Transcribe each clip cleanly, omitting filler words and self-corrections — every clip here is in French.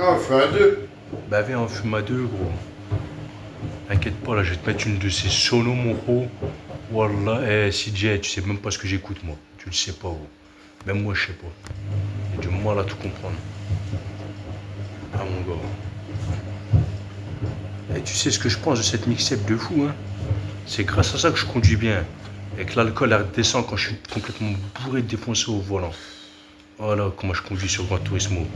Non, on fait un deux. Bah viens, on fume à deux, gros. T'inquiète pas, là, je vais te mettre une de ces sonos, mon gros. Wallah, CJ, tu sais même pas ce que j'écoute, moi. Tu le sais pas, gros. Même moi, je sais pas. J'ai du mal à tout comprendre. Ah, mon gars. Et tu sais ce que je pense de cette mixtape de fou, hein? C'est grâce à ça que je conduis bien. Et que l'alcool redescend quand je suis complètement bourré, défoncé au volant. Voilà comment je conduis sur Gran Turismo.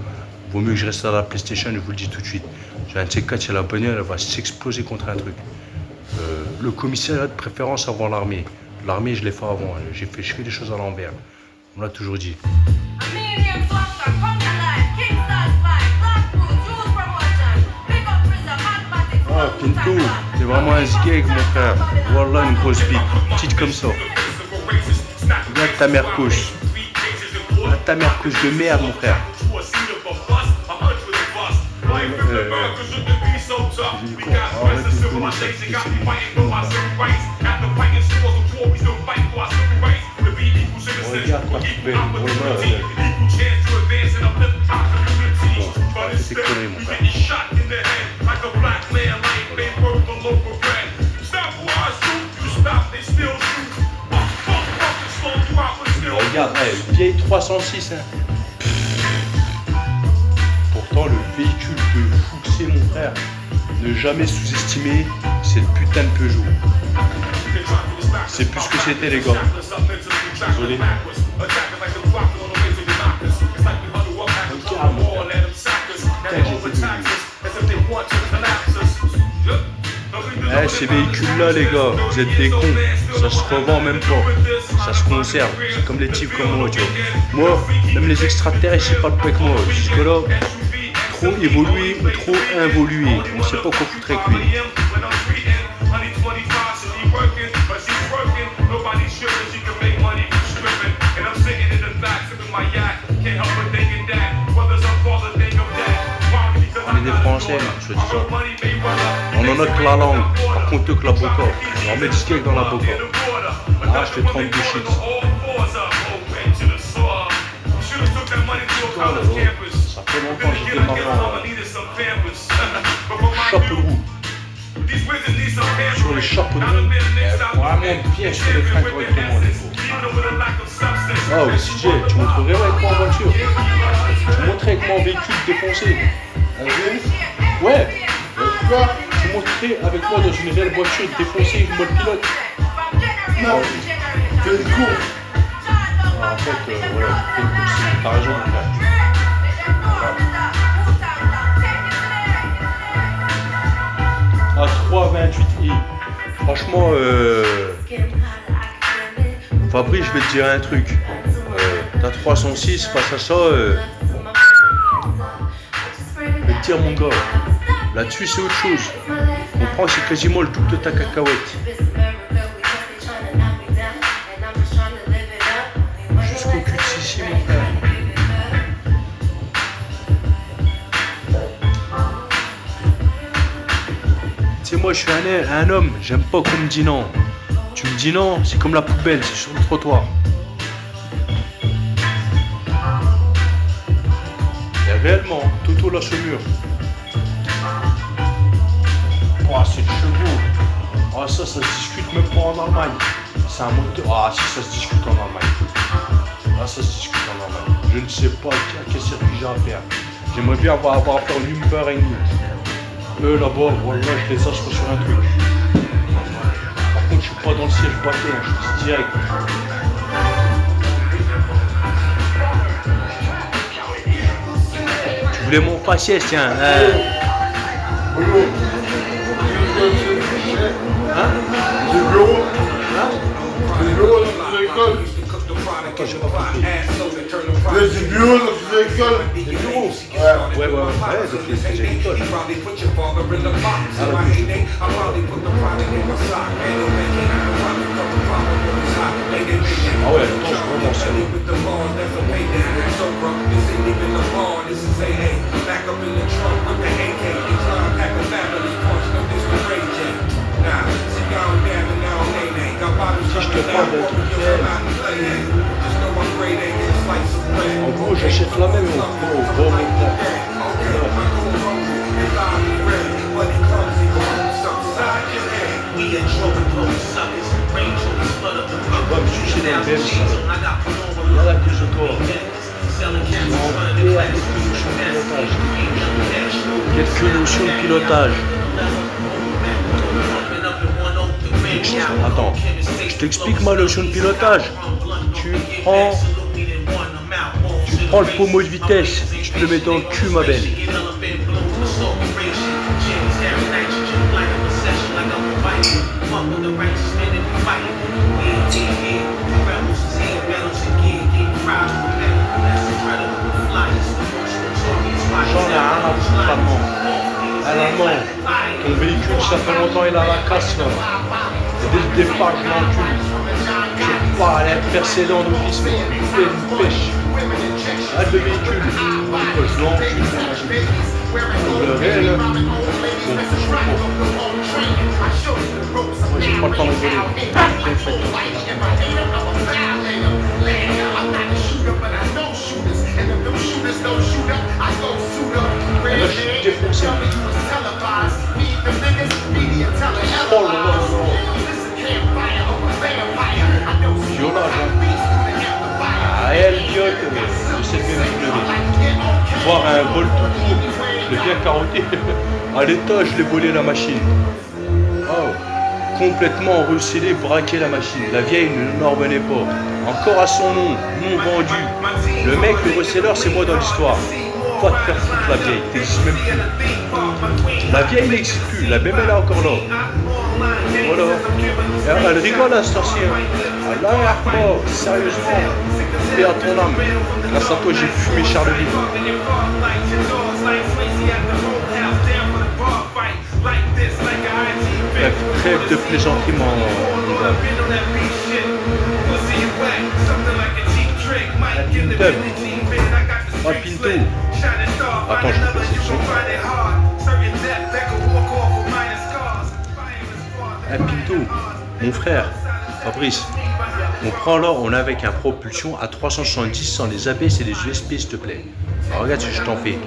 Vaut mieux que je reste à la PlayStation, je vous le dis tout de suite. J'ai un de ces quatre, c'est la bagnole, elle va s'exploser contre un truc. Le commissariat de préférence avant l'armée. L'armée, je l'ai fait avant. Je fais des choses à l'envers. On l'a toujours dit. Ah, Pinto, t'es vraiment un sgeg, mon frère. Wallah, une grosse bite. Petite comme ça. Regarde ta mère couche. Regarde ta mère couche de merde, mon frère. Regarde ta poubelle. C'est connerie, mon frère. Regarde, vieille 306, hein. Pourtant, le véhicule de fou que c'est, mon frère, ne jamais sous-estimer cette putain de Peugeot. C'est plus ce que c'était, les gars. Désolé. Ces véhicules-là, les gars, vous êtes des cons. Ça se revend même pas. Ça se conserve. C'est comme les types comme moi, tu vois. Moi, même les extraterrestres, c'est pas le avec moi. Jusque-là, trop évolué ou trop involué. On sait pas quoi foutre avec lui. On est des Français, je te dis ça. On en a que la langue, par contre que la boca. On met du steak dans la boca. Ah, je fais 32 shit. Ça fait longtemps que j'étais marrant. Chapeau roux. Sur les chapeaux de roue. Vraiment bien sur les freins correctement, les gars. Oh, CJ, tu montrerais avec moi en voiture. Tu montrerais avec moi en véhicule défoncé. Ouais. Tu montrerais avec moi dans une réelle voiture défoncée, mode pilote. Non, fais une course. En fait, voilà, fais une course. T'as raison, mon frère. À 3,28i. Franchement, Fabrice, je vais te dire un truc. T'as 306 face à ça. Je vais te dire, mon gars. Là-dessus, c'est autre chose. On prend, c'est quasiment le double de ta cacahuète. Jusqu'au cul de Sissi, mon frère. Tu sais, moi, je suis un homme. J'aime pas qu'on me dise non. Tu me dis non, c'est comme la poubelle, c'est sur le trottoir. Et réellement, Toto lâche le mur. Oh, c'est le chevaux. Oh, ça se discute même pas en Allemagne. C'est un moteur. Ah, si, ça se discute en Allemagne. Ah, ça se discute en Allemagne. Je ne sais pas à quel circuit j'ai à faire. J'aimerais bien avoir à faire Nürburgring. Eux, là-bas, voilà, je les sache sur un truc. Par contre, je suis pas dans le siège batteur, je suis direct. Tu voulais mon faciès, tiens. Hein? C'est le bureau. Hein? C'est le bureau dans l'école. Attends, j'ai pas compris. C'est le bureau dans l'école. Des bureaux? Ouais, donc c'est l'école. Ah ouais, attends, je vraiment sérieux. Si je te parle d'un truc en gros, j'achète la même au gros montant. pilotage. Quelques notions de pilotage. Attends, je t'explique ma notion de pilotage. Tu prends le pommeau de vitesse, tu te le mets dans le cul, ma belle. J'en ai rien à foutre allemand. Allemand, ton véhicule, ça fait longtemps il a la casse là. Et dès le départ, je l'encule. Je vais pas aller percer dans l'office, mais tu fais une pêche. Arrête le véhicule. Je l'encule. Le réel. Moi, j'ai pas le temps de rigoler. Et là, je suis défoncé. Oh là là là. Violage, hein. Ah, elle viote, je sais bien me voir un vol tout court, je l'ai bien carotté. À l'étage, je l'ai volé la machine. Oh. Complètement recelé, braqué la machine. La vieille ne n'en revenait pas. Encore à son nom, non vendu. Le mec, le receleur, c'est moi dans l'histoire. Pas te faire foutre la vieille, t'existes même plus. La vieille n'existe plus, la même elle est encore là. Voilà. Et elle rigole à cet ancien. Allah, sérieusement. Paix à ton âme. Grâce à toi, j'ai fumé Charleville. Bref, trêve de plaisanterie, mon gars. Ah, Pinto. Attends, je vais passer le son. Ah, Pinto, mon frère, Fabrice, on prend là, on est avec un propulsion à 370 sans les ABS et les USP, s'il te plaît. Alors, regarde ce que je t'en fais.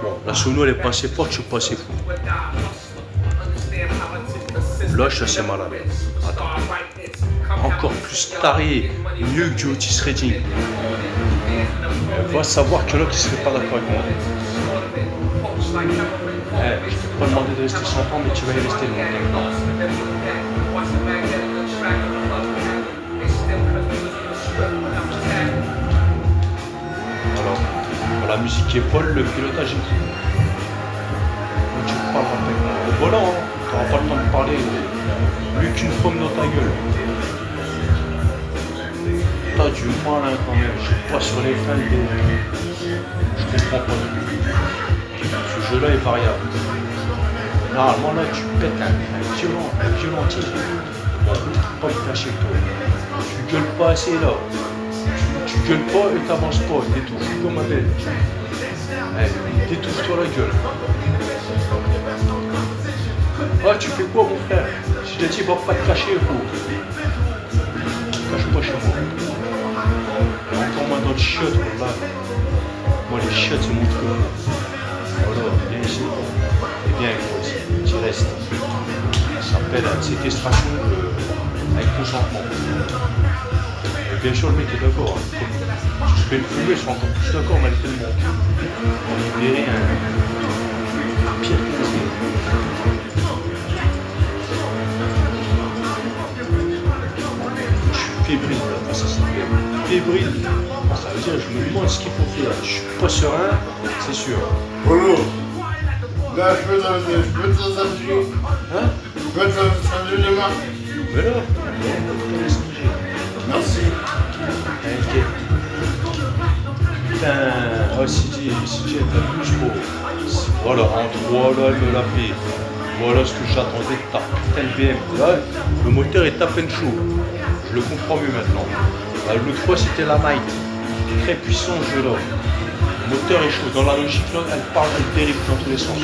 Bon, la sono, elle est pas assez forte, je suis pas assez fou. Là, je suis assez malade. Attends. Encore plus taré, mieux que du Otis Redding. Va savoir qu'il y en a qui ne seraient pas d'accord avec moi. Je ne t'ai pas demandé de rester 100 ans, mais tu vas y rester longtemps. Alors, la musique est folle, le pilotage est fou. Tu parles avec moi. Le volant, hein, tu n'auras pas le temps de parler. Plus qu'une pomme dans ta gueule. T'as du mal hein, quand même, je suis pas sur les fins je comprends pas. Ce jeu là est variable. Normalement là tu pètes un violentisme. Bon, pas me cacher toi. Tu gueules pas assez là. Tu gueules pas et t'avances pas, t'étouffes comme ma belle. T'étouffe toi la gueule. Ah tu fais quoi mon frère? Si je t'ai dit va pas te cacher gros. Cache pas chez moi. Encore moins dans le chiotte, là. Moi, les chiottes, c'est mon truc. Voilà, viens ici. Et viens, tu restes. Ça s'appelle séquestration avec consentement. Et bien sûr, le mec est d'accord. Hein. Si je fais le fumer, je serai encore plus d'accord, malgré le monde. On libérer un pire plaisir. Je suis fébrile face à ça. Fébrile, ça veut dire je me demande ce qu'il faut faire. Je suis pas serein, c'est sûr. Polo, là je peux te samedi. Hein? Je peux te samedi demain. Mais là, merci. Ok. Putain, oh CJ, t'abuses trop. Voilà, en 3 là, elle me l'a fait. Voilà ce que j'attendais de ta putain de BM. Là, le moteur est à peine chaud. Je le comprends mieux maintenant. L'autre fois c'était la Night. Très puissant ce jeu là. Le moteur est chaud. Dans la logique là, elle parle, elle dérive dans tous les sens.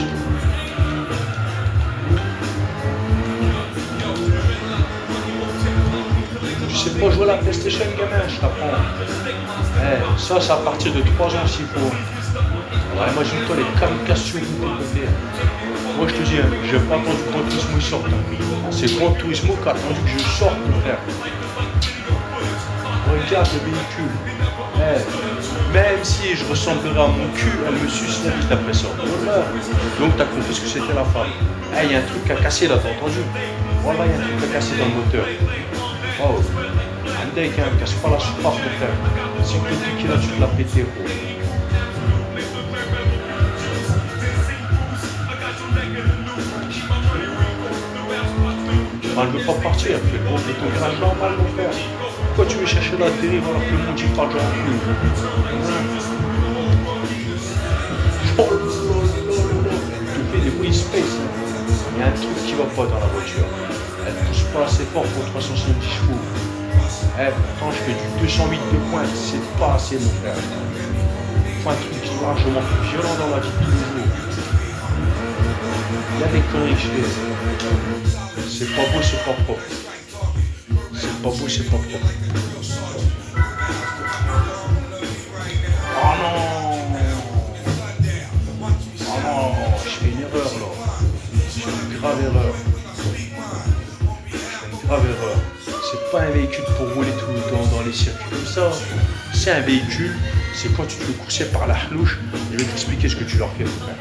Tu sais pas jouer à la PlayStation gamin, je t'apprends. Ça c'est à partir de 3 ans s'il faut. Alors imagine-toi les kamikazes que vous pouvez faire. Moi je te dis, hein, j'ai pas attendu que Gran Turismo sorte. C'est Gran Turismo qui a attendu que je sorte mon frère. Regarde le véhicule. Même si je ressemblerais à mon cul, elle me sucerait vite après ça. Voilà. Donc t'as compris ce que c'était la femme. Il y a un truc à casser là, t'as entendu? Voilà, il y a un truc à casser dans le moteur. Oh, Andek, hein, casse pas la soupape, mon frère. Si tu te dis là, tu te l'as pété, gros. Elle ne veut pas partir, elle fait le gros de ton garage normal, mon frère. Pourquoi tu veux chercher la dérive alors que le monde il parle genre en plus? Oh là là là là, tu fais des bruits space. Il y a un truc qui va pas dans la voiture. Elle pousse pas assez fort pour 370 chevaux. Pourtant je fais du 208 de pointe, c'est pas assez, mon frère. Il faut un truc qui soit largement plus violent dans la vie de tous les jours. Il y a des conneries que je fais. C'est pas beau, c'est pas propre. C'est pas beau, c'est pas propre. Oh non! Oh non! Je fais une erreur là. Je fais une grave erreur. Je fais une grave erreur. C'est pas un véhicule pour rouler tout le temps dans les circuits comme ça. C'est un véhicule, c'est quand tu te fais courser par la halouche. Je vais t'expliquer ce que tu leur fais, mon frère.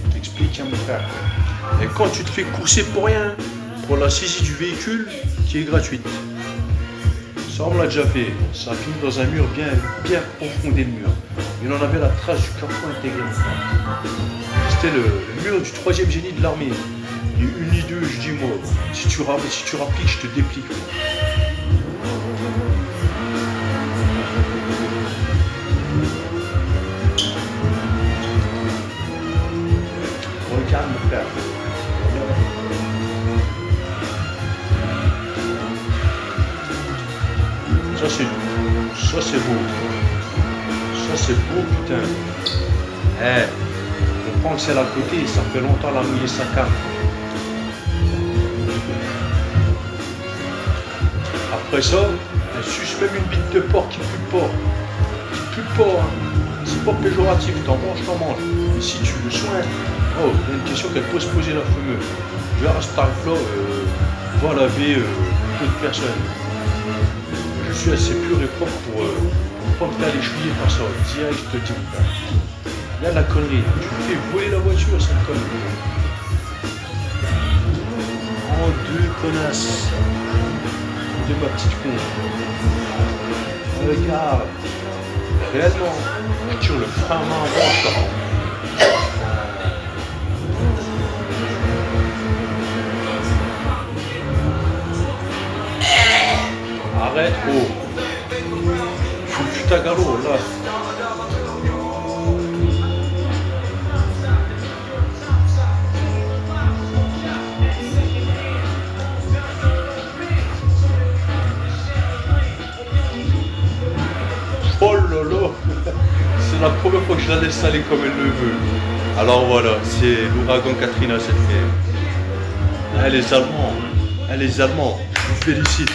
Je t'explique, hein, mon frère. Et quand tu te fais courser pour rien, pour la saisie du véhicule qui est gratuite. Ça, on l'a déjà fait. Ça a fini dans un mur bien profondé, le mur. Il en avait la trace du carrefour intégré. C'était le mur du 3e génie de l'armée. Il y a une ni deux, je dis moi, si tu rappliques, je te déplique. Regarde, mon frère. Ça c'est beau. Ça c'est beau, putain. On prend que c'est à côté, ça fait longtemps la mouiller sa canne. Après ça, elle suce même une bite de porc qui pue pas. Qui pue pas, hein. C'est pas péjoratif, t'en manges. Mais si tu le soignes, oh, il y a une question qu'elle peut se poser la fameuse. Vers ce tarif-là, va laver d'autres personnes. Je suis assez pur et propre pour pas me faire les chouiller par ça. Direct, je te dis, il y a de la connerie. Tu me fais voler la voiture, cette connerie. Oh, deux connasses. De ma petite con. Regarde. Réellement, je tire le frein à main avant, arrête, oh. Faut que tu t'agalo, là. Oh là là. C'est la première fois que je la laisse aller comme elle le veut. Alors voilà, c'est l'ouragan Katrina cette fois. Les Allemands, je vous félicite.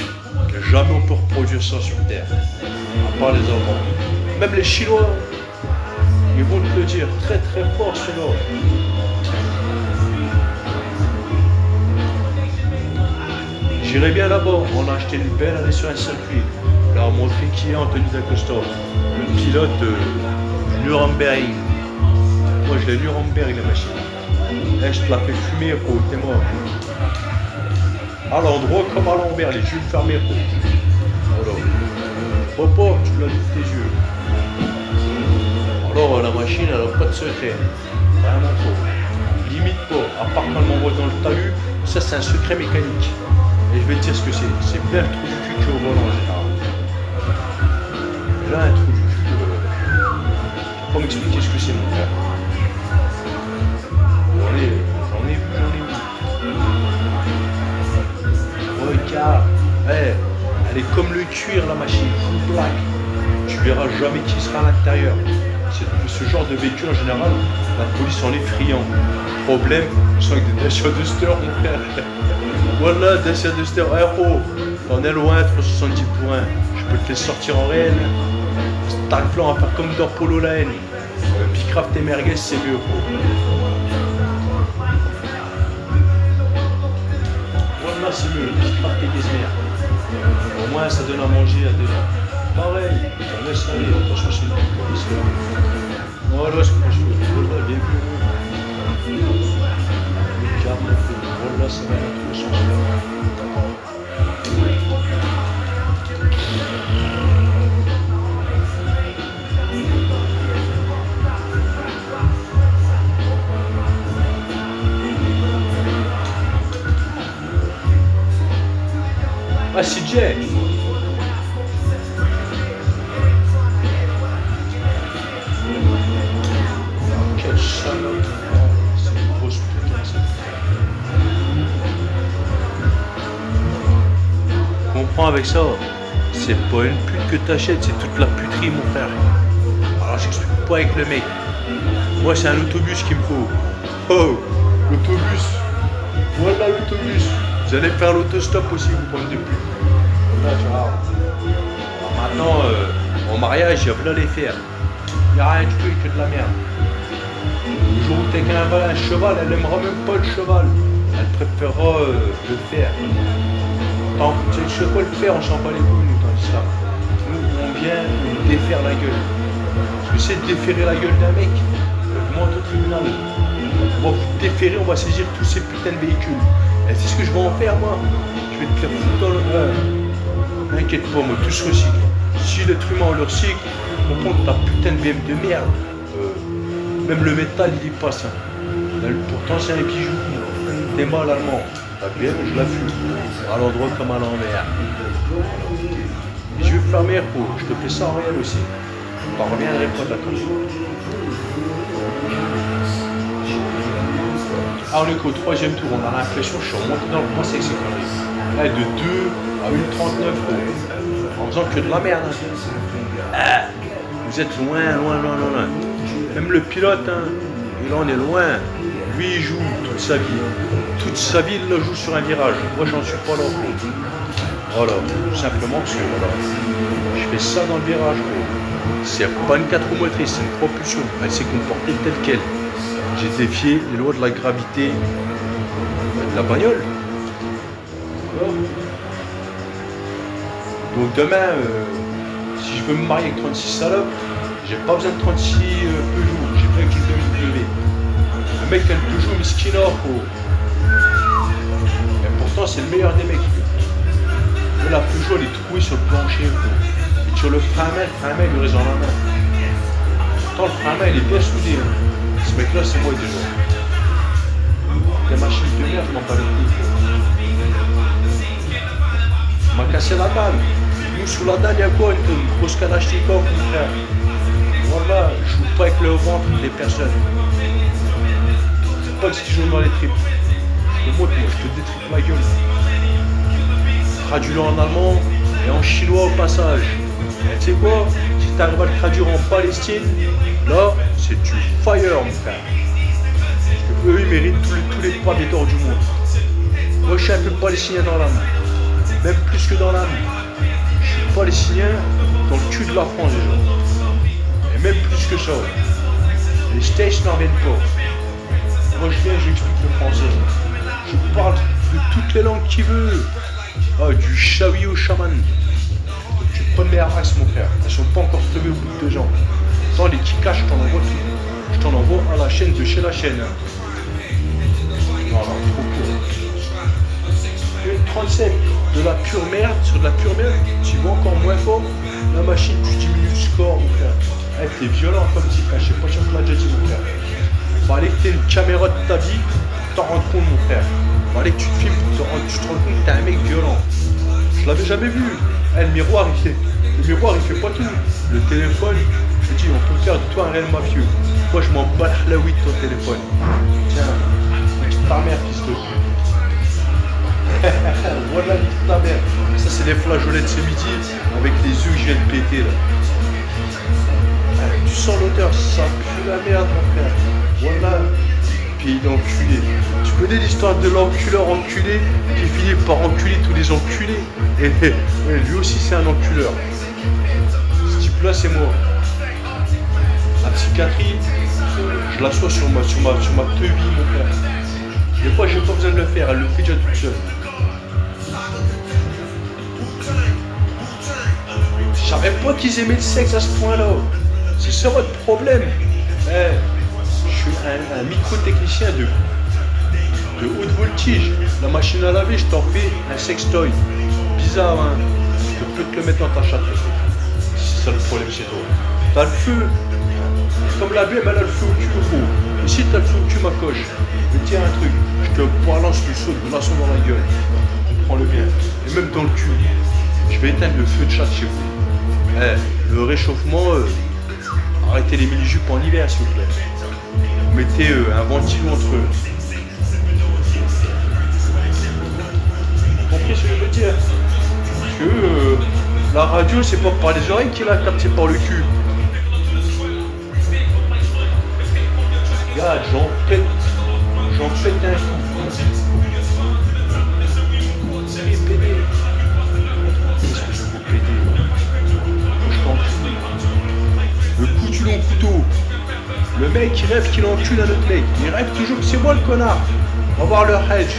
Jamais on peut reproduire ça sur Terre, à part les Allemands. Même les Chinois, ils vont te le dire très très fort, ceux-là. J'irai bien là-bas, on a acheté une belle, elle est sur un circuit. On leur a montré qui est Anthony D'Acosta, le pilote du Nuremberg. Moi je l'ai Nuremberg la machine. Je te la fais fumer, gros, t'es mort. À l'endroit comme à l'envers, les yeux fermés. Alors, papa, tu l'as vu de tes yeux. Alors, la machine, elle n'a pas de secret. Vraiment pas. Limite pas. À part quand elle m'envoie dans le talus, ça c'est un secret mécanique. Et je vais te dire ce que c'est. C'est bien le trou du cul qui est au volant en général. Et là, un trou du cul, je peux pas m'expliquer ce que c'est, mon frère. J'en ai vu. Regarde, elle est comme le cuir, la machine, full black. Tu verras jamais qui sera à l'intérieur. Ce genre de véhicule en général, la police en est friand. Problème, ils sont avec des Dacia Duster, mon frère. Voilà, Dacia Duster, héros. T'en es loin, 370 pour 1. Je peux te les sortir en réel. Starflan à faire comme dans Polo Lane. Bicraft et merguez, c'est mieux, gros. Voilà, c'est mieux, Bicraft et Gizmer. Au moins, ça donne à manger à des gens. Pareil, ça laisse aller. Attention, c'est une police. Voilà ce que je fais. Voilà, bien vu. Le calme, voilà, ça va dans tous les sens. Ah, c'est Jack. Quelle salope. C'est une grosse putain, ça. Comprends avec ça. C'est pas une pute que t'achètes, c'est toute la puterie, mon frère. Alors, j'explique pas avec le mec. Moi, c'est un autobus qu'il me faut. Oh, l'autobus. Voilà l'autobus. Vous allez faire l'autostop aussi, vous prenez des putes. Là, tu vois. Alors maintenant, en mariage, il y a plein les faire. Il n'y a rien du tout, que de la merde. Le jour où t'es qu'un cheval, elle n'aimera même pas le cheval. Elle préférera le fer. Tant que tu sais quoi le fer, on s'en bat les couilles, nous, tandis ça. Nous, on vient nous défaire la gueule. Parce que c'est de déférer la gueule d'un mec. Monte au tribunal. On va vous déférer, on va saisir tous ces putains de véhicules. Et c'est ce que je vais en faire, moi. Je vais te faire foutre dans le... N'inquiète pas, moi, tout se recycle. Si l'être humain le recycle, on prend ta putain de BM de merde. Même le métal, il y passe. Hein. Pourtant, c'est un bijou. T'es mal allemand. La BM, je la fume. À l'endroit comme à l'envers. Je vais fermer, pour. Je te fais ça en réel aussi. T'en reviendrai pas, d'accord. Ah, on est qu'au troisième tour, on a l'impression que je suis remonté dans le passé avec ces conneries. Là, de 2 à 1,39 en faisant que de la merde. Hein. Ah, vous êtes loin. Même le pilote, hein, il en est loin. Lui, il joue toute sa vie. Toute sa vie, il la joue sur un virage. Moi, j'en suis pas là. Voilà, tout simplement parce que voilà, je fais ça dans le virage. C'est pas une 4 roues motrices, c'est une propulsion. Elle s'est comportée telle qu'elle. J'ai défié les lois de la gravité de la bagnole. Donc demain, si je veux me marier avec 36 salopes, j'ai pas besoin de 36 Peugeot, j'ai besoin qu'une BMW. Le mec qui a le Peugeot Miskinor, et pourtant c'est le meilleur des mecs. Mais la Peugeot elle est trouée sur le plancher. Et sur le frein à main, il lui reste dans la main. Pourtant le frein à main il est bien soudé. Hein. Ce mec là c'est moi déjà. La machine de merde, je m'en bats les couilles. On m'a cassé la dalle. Nous sous la dalle, il y a quoi? Une grosse Kalachnikov, mon frère. Voilà, je joue pas avec le ventre des personnes. C'est pas que si tu joues dans les tripes. Je te montre, moi, je te détripe ma gueule. Traduis-le en allemand et en chinois au passage. Et tu sais quoi? Si tu arrives à le traduire en Palestine, là, c'est du fire, mon frère. Eux, ils méritent tous les pavé d'or du monde. Moi, je suis un peu palestinien dans l'âme. Même plus que dans l'âme. Je suis palestinien dans le cul de la France, déjà. Et même plus que ça. Les States n'en viennent pas. Moi, je viens, j'explique le français. Je parle de toutes les langues qu'il veut. Ah, du chawi au chaman. Tu prends mes races, mon frère. Elles sont pas encore tombées au bout de 2 ans. Dans les kickas, je t'en envoie tout. Je t'en envoie à la chaîne de chez la chaîne. Voilà, trop court. Une 37 de la pure merde, sur de la pure merde, tu vas encore moins fort. La machine, tu diminues le score, mon frère. Hey, t'es violent comme petit frère, je sais pas si on te l'a déjà dit, mon frère. Fallait que t'aies une caméra de ta vie pour t'en rendre compte, mon frère. Fallait que tu te filmes pour tu te rends compte que t'es un mec violent. Je l'avais jamais vu. Hey, le miroir, il fait pas tout. Le téléphone, je dis, on peut faire de toi un réel mafieux. Moi, je m'en bats la oui de ton téléphone. Tiens, ta mère, fils de pute. Voilà, ta mère. Ça, c'est des flageolettes ce midi avec les œufs que je viens de péter là. Tu sens l'odeur, ça pue la merde, mon frère. Voilà. Pays d'enculé. Tu connais l'histoire de l'enculeur enculé qui finit par enculer tous les enculés. Et lui aussi, c'est un enculeur. Ce type-là, c'est moi. La psychiatrie, je l'assois sur ma teuvie, mon frère. Des fois, j'ai pas besoin de le faire, elle le fait déjà toute seule. Je savais pas qu'ils aimaient le sexe à ce point-là. C'est ça votre problème. Eh, je suis un micro-technicien de haute voltige. La machine à laver, je t'en fais un sextoy. Bizarre, hein. Je peux te le mettre dans ta chatte. C'est ça le problème chez toi. T'as le feu. Comme la BM, elle a le feu au cul, gros. Et si t'as le feu au cul, ma coche, je vais te dire un truc. Je te balance le saut de glaçon dans la gueule. Prends-le bien. Et même dans le cul. Je vais éteindre le feu de chat chez vous. Eh, le réchauffement, arrêtez les mini-jupes en hiver, s'il vous plaît. Mettez un ventilo entre eux. Vous comprenez ce que je veux dire? Parce que la radio, c'est pas par les oreilles qu'il a capté par le cul. Regarde, j'en pète un coup. C'est pédé. Qu'est-ce que je veux péder? Moi, je t'encule. Le coup du long couteau. Le mec, il rêve qu'il encule un autre mec. Il rêve toujours que c'est moi le connard. On va voir leur hedge.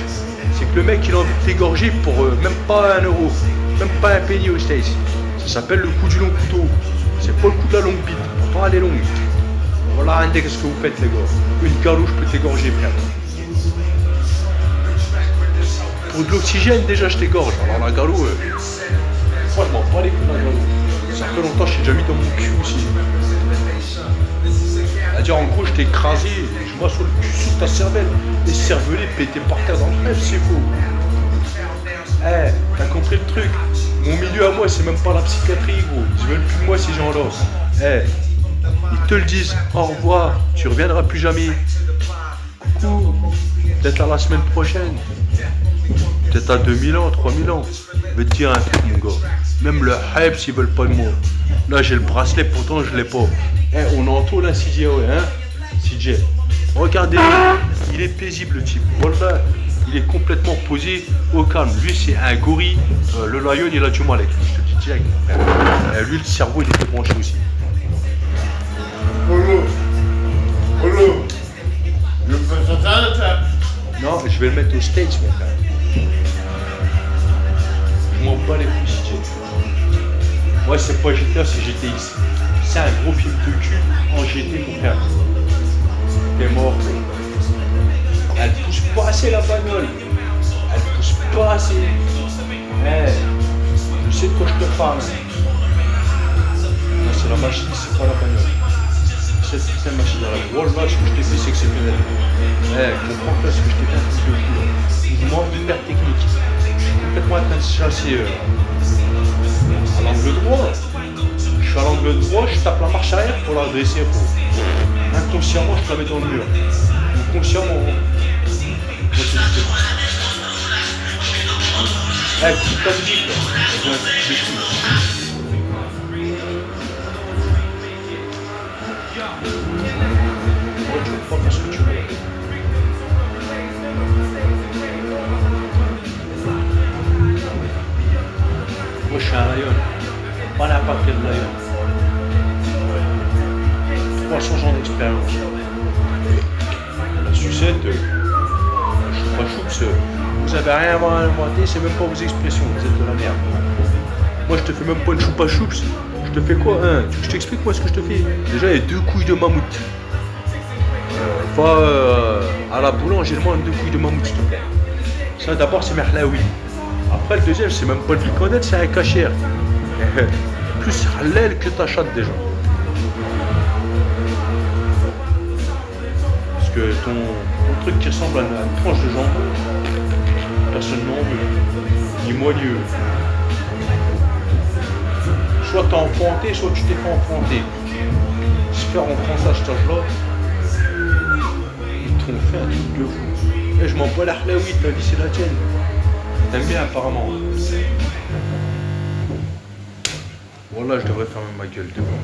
C'est que le mec, il a envie de t'égorger pour même pas 1 euro. Même pas un penny au States. Ça s'appelle le coup du long couteau. C'est pas le coup de la longue bite. Pourtant, elle est longue. Voilà, regardez qu'est-ce que vous faites, les gars. Une galouche peut t'égorger, frère. Pour de l'oxygène, déjà, je t'égorge. Alors, la galou, moi, je m'en bats les couilles de la galou. Ça fait longtemps que je t'ai déjà mis dans mon cul aussi. C'est-à-dire, en gros, je t'ai écrasé, je m'assois le cul sur ta cervelle, les cervelets pétés par terre dans le rêve, c'est faux. Eh, t'as compris le truc? Mon milieu à moi, c'est même pas la psychiatrie, gros. Ils veulent plus de moi, ces gens-là. Eh, ils te le disent, au revoir, tu reviendras plus jamais. Coucou, peut-être à la semaine prochaine. Peut-être à 2000 ans, 3000 ans. Je vais te dire un truc, mon gars. Même le hype, s'ils veulent pas de moi. Là, j'ai le bracelet, pourtant, je l'ai pas. Eh, on entoure la CJ, hein, CJ. Regardez, il est paisible, le type. Voilà, il est complètement posé, au calme. Lui, c'est un gorille. Le lion, il a du mal avec lui, je te dis direct. Lui, le cerveau, il était branché aussi. Polo. Je peux s'attendre. Non, je vais le mettre au States, mon frère. Je m'en bats les couilles, CJ. Ouais, c'est pas GTA, c'est GTX. C'est un gros film de cul en GT, mon frère. T'es mort. Elle pousse pas assez la bagnole. Elle pousse pas assez. Eh, je sais de quoi je te parle. Non, c'est la machine, c'est pas la bagnole. C'est la machine à la Wallah, ce que je t'ai fait, c'est exceptionnel. Eh, comprends pas ce que je t'ai fait un petit peu de mouvement hyper technique. Je suis complètement en train de chasser à l'angle droit. Je suis à l'angle droit, je tape la marche arrière pour la redresser. Inconsciemment, je la mets dans le mur. Ou consciemment. Eh, écoute ta musique, là. Je viens de détruire. Ouais, tu peux pas faire ce que tu veux. Moi, je suis un lion. Pas n'importe quel lion. 300 ans d'expérience. La sucette, choupa-choups, vous avez rien à inventer, c'est même pas vos expressions, vous êtes de la merde. Moi, je te fais même pas une choupa-choups. Je te fais quoi, hein? Je t'explique moi ce que je te fais. Déjà, il y a 2 couilles de mammouth. À la boulangerie, il 2 couilles de mammouth, s'il te plaît. Ça, d'abord, c'est Merlaoui. Après, le deuxième, c'est même pas le biconnette, c'est un cachère. Plus halal que ta chatte, déjà. Parce que ton truc qui ressemble à une tranche de jambon, personne n'en veut. Ni moelleux. Soit t'as enfanté, soit tu t'es fait enfanter. Se faire enfanter à cet âge-là, ils t'ont fait un truc de fou. Et je m'en bats la hlaoui, ta vie c'est la tienne. T'aimes bien apparemment. Voilà, je devrais fermer ma gueule devant.